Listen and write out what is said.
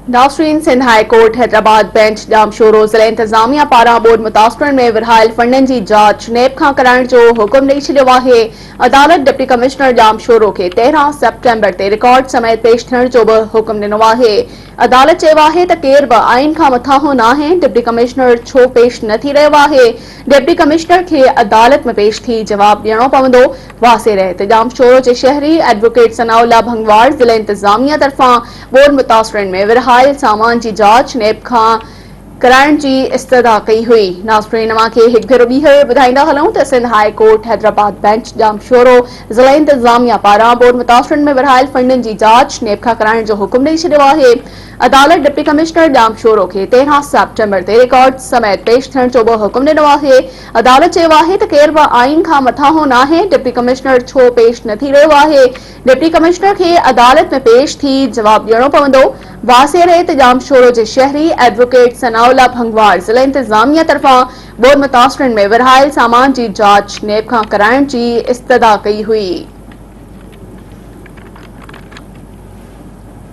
Nasreen Sindh high court Hyderabad bench Jamshoro ज़िला इंतजामिया पारां बोर्ड मुतासिरन में विरहायल फंडन की जांच नेब खां कराइण जो हुकुम ॾेई छॾियो आहे। अदालत डिप्टी कमिश्नर जामशोरो खे 13 सेप्टेम्बर ते रिकॉर्ड समेत पेश थियण जो बि हुकुम ॾिनो आहे। अदालत चयो आहे त केर बि आइन खां मथां हो नाहे। डिप्टी कमिश्नर छो पेश न थी रहियो आहे? डिप्टी कमिश्नर खे अदालत में पेश थी जवाब ॾियणो पवंदो। वासे रहत जामशोरो जे शहरी एडवोकेट सनाउल्ला भंगवार ज़िला इंतजामिया तरफां बोर्ड मुतासिरन में विरहायल सामान की जांच नेब खां कराइण की इस्तदा कई हुई। नाज़रीन खे हिकु भेरो ॿीहर ॿुधाईंदा हलूं त Sindh high court Hyderabad bench Jamshoro ज़िला इंतजामिया पारां बोर्ड मुतासिरन में विरहायल फंडन की जांच नेब खां कराइण जो हुकुम ॾेई छॾियो आहे। अदालत डिप्टी कमिश्नर जामशोरो खे 13 सेप्टेम्बर ते रिकॉर्ड समेत पेश थियण जो बि हुकुम ॾिनो आहे। अदालत चयो आहे त केर बि आइन खां मथां हो नाहे। डिप्टी कमिश्नर छो पेश न थी रहियो आहे? डिप्टी कमिश्नर खे अदालत में पेश थी जवाब ॾियणो पवंदो। वासे रहत जामशोरो जे शहरी एडवोकेट सनाउल्ला भंगवार ज़िला इंतजामिया तरफां बोर्ड मुतासिरन में विरहायल सामान की जांच नेब खां कराइण की इस्तदा कई हुई।